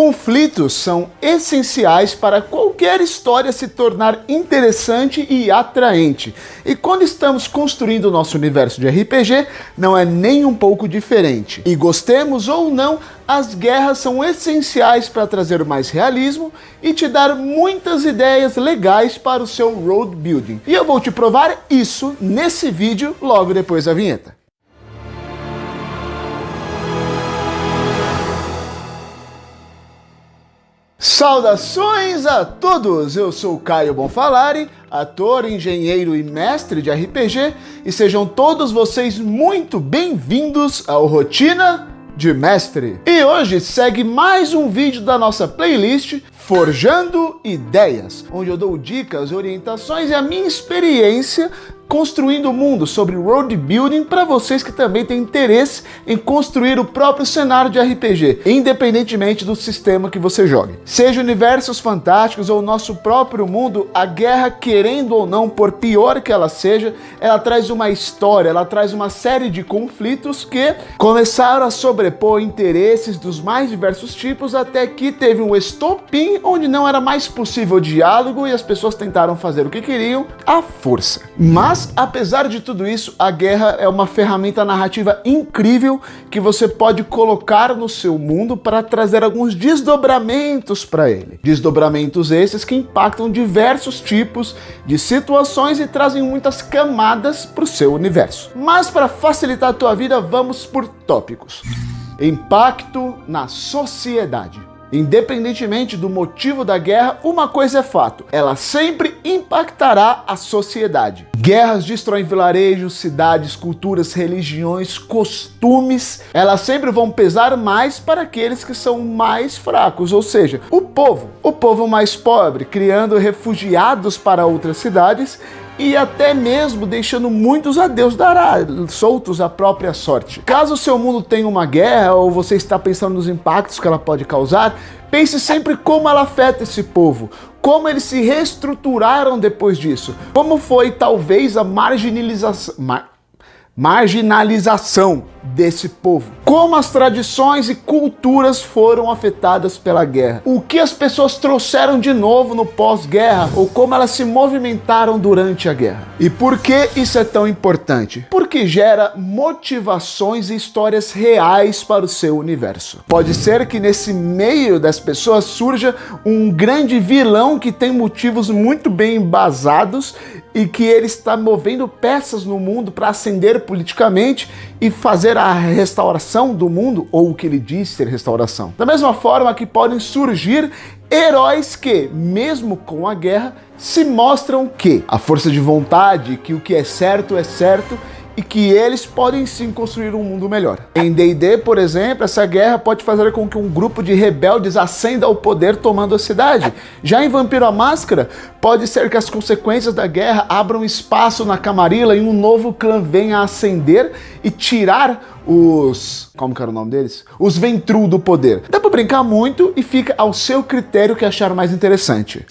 Conflitos são essenciais para qualquer história se tornar interessante e atraente. E quando estamos construindo o nosso universo de RPG, não é nem um pouco diferente. E gostemos ou não, as guerras são essenciais para trazer mais realismo e te dar muitas ideias legais para o seu world building. E eu vou te provar isso nesse vídeo logo depois da vinheta. Saudações a todos! Eu sou Caio Bonfalari, ator, engenheiro e mestre de RPG, e sejam todos vocês muito bem-vindos ao Rotina de Mestre. E hoje segue mais um vídeo da nossa playlist Forjando Ideias, onde eu dou dicas, orientações e a minha experiência construindo o mundo sobre world building para vocês que também têm interesse em construir o próprio cenário de RPG, independentemente do sistema que você jogue. Seja universos fantásticos ou o nosso próprio mundo, a guerra, querendo ou não, por pior que ela seja, ela traz uma história, ela traz uma série de conflitos que começaram a sobrepor interesses dos mais diversos tipos, até que teve um estopim onde não era mais possível diálogo e as pessoas tentaram fazer o que queriam à força. Mas apesar de tudo isso, a guerra é uma ferramenta narrativa incrível que você pode colocar no seu mundo para trazer alguns desdobramentos para ele. Desdobramentos esses que impactam diversos tipos de situações e trazem muitas camadas para o seu universo. Mas para facilitar a tua vida, vamos por tópicos. Impacto na sociedade. Independentemente do motivo da guerra, uma coisa é fato: ela sempre impactará a sociedade. Guerras destroem vilarejos, cidades, culturas, religiões, costumes. Elas sempre vão pesar mais para aqueles que são mais fracos, ou seja, o povo mais pobre, criando refugiados para outras cidades e até mesmo deixando muitos a Deus dará, soltos à própria sorte. Caso o seu mundo tenha uma guerra ou você está pensando nos impactos que ela pode causar, pense sempre como ela afeta esse povo, como eles se reestruturaram depois disso, como foi talvez a marginalização desse povo, como as tradições e culturas foram afetadas pela guerra, o que as pessoas trouxeram de novo no pós-guerra ou como elas se movimentaram durante a guerra. E por que isso é tão importante? Porque gera motivações e histórias reais para o seu universo. Pode ser que nesse meio das pessoas surja um grande vilão que tem motivos muito bem embasados e que ele está movendo peças no mundo para ascender politicamente e fazer a restauração do mundo, ou o que ele diz ser restauração. Da mesma forma que podem surgir heróis que, mesmo com a guerra, se mostram que a força de vontade, que o que é certo e que eles podem sim construir um mundo melhor. Em D&D, por exemplo, essa guerra pode fazer com que um grupo de rebeldes ascenda ao poder tomando a cidade. Já em Vampiro à Máscara, pode ser que as consequências da guerra abram espaço na Camarilla e um novo clã venha a ascender e tirar os... como que era o nome deles? Os Ventrue do poder. Dá pra brincar muito e fica ao seu critério que achar mais interessante.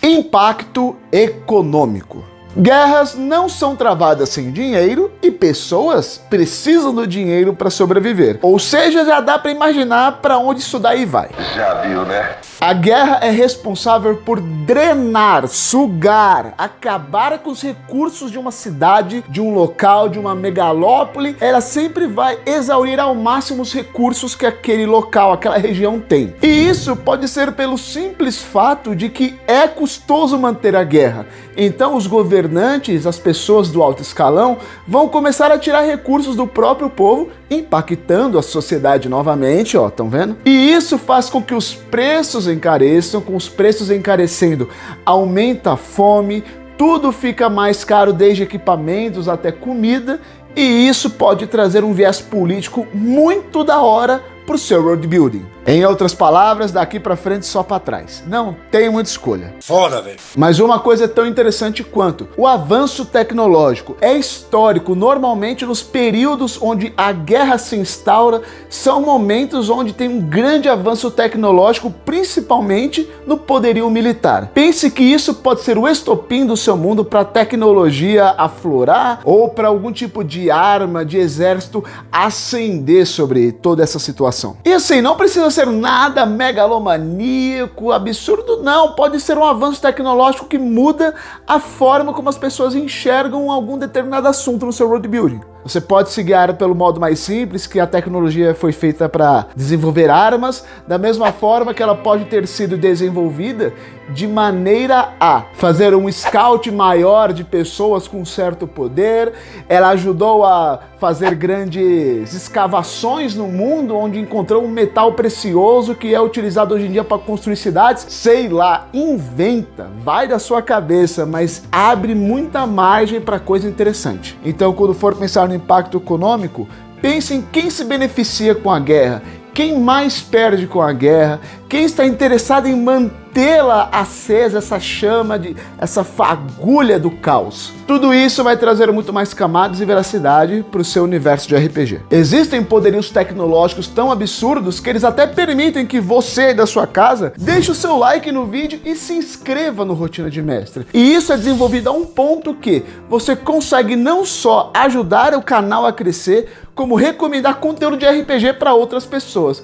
Impacto econômico. Guerras não são travadas sem dinheiro e pessoas precisam do dinheiro para sobreviver. Ou seja, já dá para imaginar para onde isso daí vai. Já viu, né? A guerra é responsável por drenar, sugar, acabar com os recursos de uma cidade, de um local, de uma megalópole. Ela sempre vai exaurir ao máximo os recursos que aquele local, aquela região tem. E isso pode ser pelo simples fato de que é custoso manter a guerra. Então os governantes, as pessoas do alto escalão, vão começar a tirar recursos do próprio povo, impactando a sociedade novamente, ó, estão vendo? E isso faz com que os preços encareçam, com os preços encarecendo, aumenta a fome, tudo fica mais caro, desde equipamentos até comida, e isso pode trazer um viés político muito da hora pro seu world building. Em outras palavras, daqui pra frente só pra trás. Não tem muita escolha. Foda, velho. Mas uma coisa é tão interessante quanto o avanço tecnológico é histórico. Normalmente nos períodos onde a guerra se instaura, são momentos onde tem um grande avanço tecnológico, principalmente no poderio militar. Pense que isso pode ser o estopim do seu mundo para a tecnologia aflorar ou para algum tipo de arma, de exército ascender sobre toda essa situação. população. E assim, não precisa ser nada megalomaníaco, absurdo, não. Pode ser um avanço tecnológico que muda a forma como as pessoas enxergam algum determinado assunto no seu world building. Você pode se guiar pelo modo mais simples, que a tecnologia foi feita para desenvolver armas, da mesma forma que ela pode ter sido desenvolvida de maneira a fazer um scout maior de pessoas com certo poder. Ela ajudou a fazer grandes escavações no mundo, onde encontrou um metal precioso que é utilizado hoje em dia para construir cidades. Sei lá, inventa, vai da sua cabeça, mas abre muita margem para coisa interessante. Então, quando for pensar no impacto econômico, pense em quem se beneficia com a guerra, quem mais perde com a guerra, quem está interessado em mantê-la acesa, essa chama, essa fagulha do caos. Tudo isso vai trazer muito mais camadas e veracidade para o seu universo de RPG. Existem poderios tecnológicos tão absurdos que eles até permitem que você da sua casa deixe o seu like no vídeo e se inscreva no Rotina de Mestre. E isso é desenvolvido a um ponto que você consegue não só ajudar o canal a crescer, como recomendar conteúdo de RPG para outras pessoas.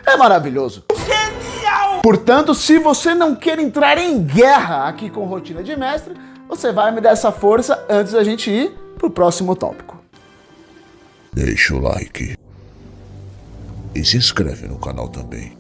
É maravilhoso. Portanto, se você não quer entrar em guerra aqui com Rotina de Mestre, você vai me dar essa força antes da gente ir pro próximo tópico. Deixa o like e se inscreve no canal também.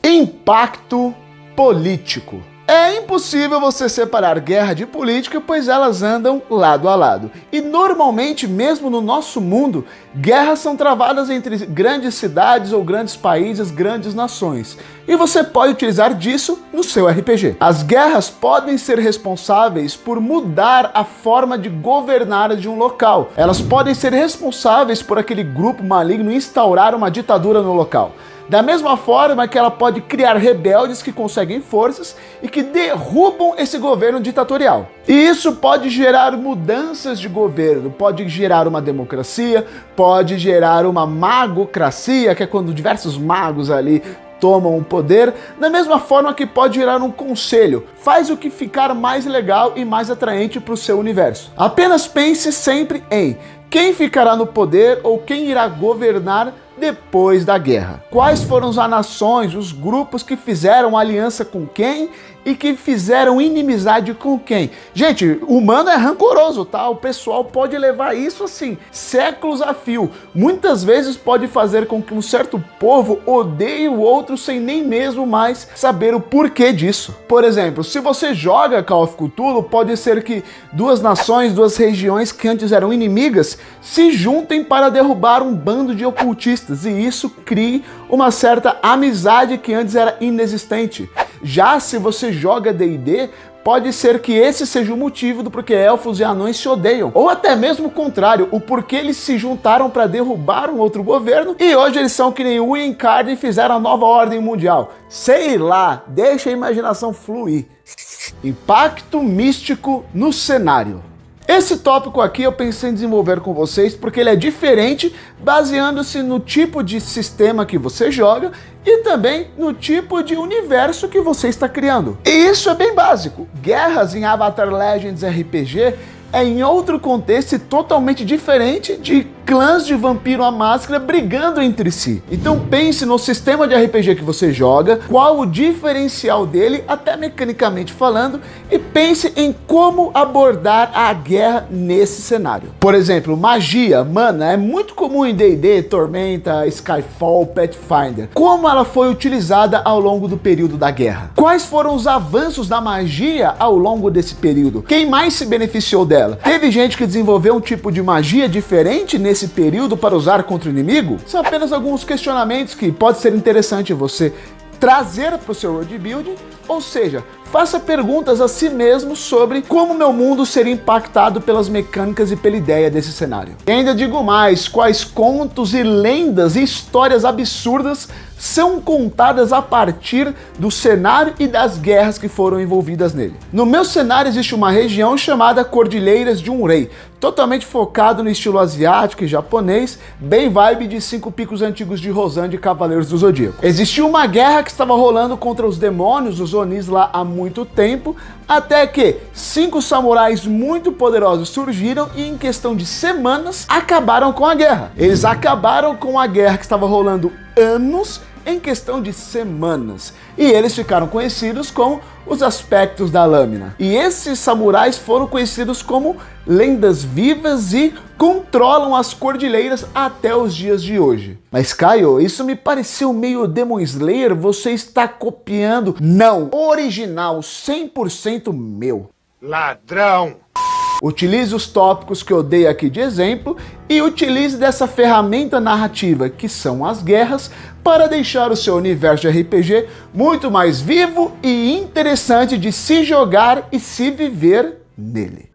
Impacto político. É impossível você separar guerra de política, pois elas andam lado a lado. E normalmente, mesmo no nosso mundo, guerras são travadas entre grandes cidades ou grandes países, grandes nações. E você pode utilizar disso no seu RPG. As guerras podem ser responsáveis por mudar a forma de governar de um local. Elas podem ser responsáveis por aquele grupo maligno instaurar uma ditadura no local. Da mesma forma que ela pode criar rebeldes que conseguem forças e que derrubam esse governo ditatorial. E isso pode gerar mudanças de governo, pode gerar uma democracia, pode gerar uma magocracia, que é quando diversos magos ali tomam o poder, da mesma forma que pode gerar um conselho. Faz o que ficar mais legal e mais atraente para o seu universo. Apenas pense sempre em quem ficará no poder ou quem irá governar depois da guerra. Quais foram as nações, os grupos que fizeram aliança com quem e que fizeram inimizade com quem? Gente, o humano é rancoroso, tá? O pessoal pode levar isso assim, séculos a fio. Muitas vezes pode fazer com que um certo povo odeie o outro sem nem mesmo mais saber o porquê disso. Por exemplo, se você joga Call of Cthulhu, pode ser que duas nações, duas regiões que antes eram inimigas, se juntem para derrubar um bando de ocultistas, e isso crie uma certa amizade que antes era inexistente. Já se você joga D&D, pode ser que esse seja o motivo do porquê elfos e anões se odeiam. Ou até mesmo o contrário, o porquê eles se juntaram para derrubar um outro governo e hoje eles são que nem o Ian Carden e fizeram a nova ordem mundial. Sei lá, deixa a imaginação fluir. Impacto místico no cenário. Esse tópico aqui eu pensei em desenvolver com vocês porque ele é diferente, baseando-se no tipo de sistema que você joga e também no tipo de universo que você está criando. E isso é bem básico. Guerras em Avatar Legends RPG é em outro contexto totalmente diferente de clãs de Vampiro à Máscara brigando entre si. Então pense no sistema de RPG que você joga, qual o diferencial dele, até mecanicamente falando, e pense em como abordar a guerra nesse cenário. Por exemplo, magia, mana, é muito comum em D&D, Tormenta, Skyfall, Pathfinder. Como ela foi utilizada ao longo do período da guerra? Quais foram os avanços da magia ao longo desse período? Quem mais se beneficiou dela? Teve gente que desenvolveu um tipo de magia diferente nesse período para usar contra o inimigo? São apenas alguns questionamentos que pode ser interessante você trazer para o seu world building, ou seja, faça perguntas a si mesmo sobre como meu mundo seria impactado pelas mecânicas e pela ideia desse cenário. E ainda digo mais, quais contos e lendas e histórias absurdas são contadas a partir do cenário e das guerras que foram envolvidas nele. No meu cenário existe uma região chamada Cordilheiras de um Rei, totalmente focado no estilo asiático e japonês, bem vibe de 5 Picos Antigos de Rosan de Cavaleiros do Zodíaco. Existia uma guerra que estava rolando contra os demônios, os Onis lá há muito muito tempo, até que 5 samurais muito poderosos surgiram e em questão de semanas acabaram com a guerra. Eles acabaram com a guerra que estava rolando anos em questão de semanas. E eles ficaram conhecidos como os aspectos da lâmina. E esses samurais foram conhecidos como lendas vivas e controlam as cordilheiras até os dias de hoje. Mas Caio, isso me pareceu meio Demon Slayer, você está copiando? Não, original, 100% meu. Ladrão! Utilize os tópicos que eu dei aqui de exemplo e utilize dessa ferramenta narrativa que são as guerras para deixar o seu universo de RPG muito mais vivo e interessante de se jogar e se viver nele.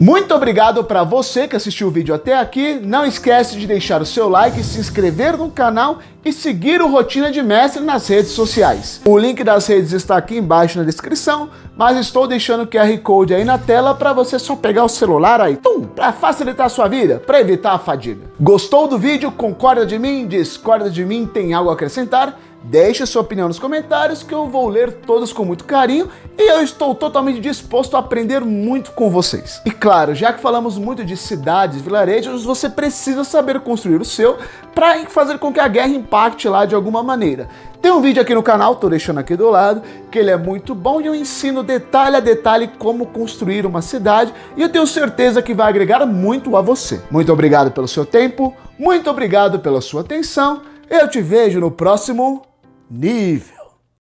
Muito obrigado para você que assistiu o vídeo até aqui. Não esquece de deixar o seu like, se inscrever no canal e seguir o Rotina de Mestre nas redes sociais. O link das redes está aqui embaixo na descrição, mas estou deixando o QR Code aí na tela para você só pegar o celular aí, para facilitar a sua vida, para evitar a fadiga. Gostou do vídeo? Concorda de mim? Discorda de mim? Tem algo a acrescentar? Deixe sua opinião nos comentários que eu vou ler todos com muito carinho e eu estou totalmente disposto a aprender muito com vocês. E claro, já que falamos muito de cidades, vilarejos, você precisa saber construir o seu para fazer com que a guerra impacte lá de alguma maneira. Tem um vídeo aqui no canal, tô deixando aqui do lado, que ele é muito bom e eu ensino detalhe a detalhe como construir uma cidade e eu tenho certeza que vai agregar muito a você. Muito obrigado pelo seu tempo, muito obrigado pela sua atenção, eu te vejo no próximo nível.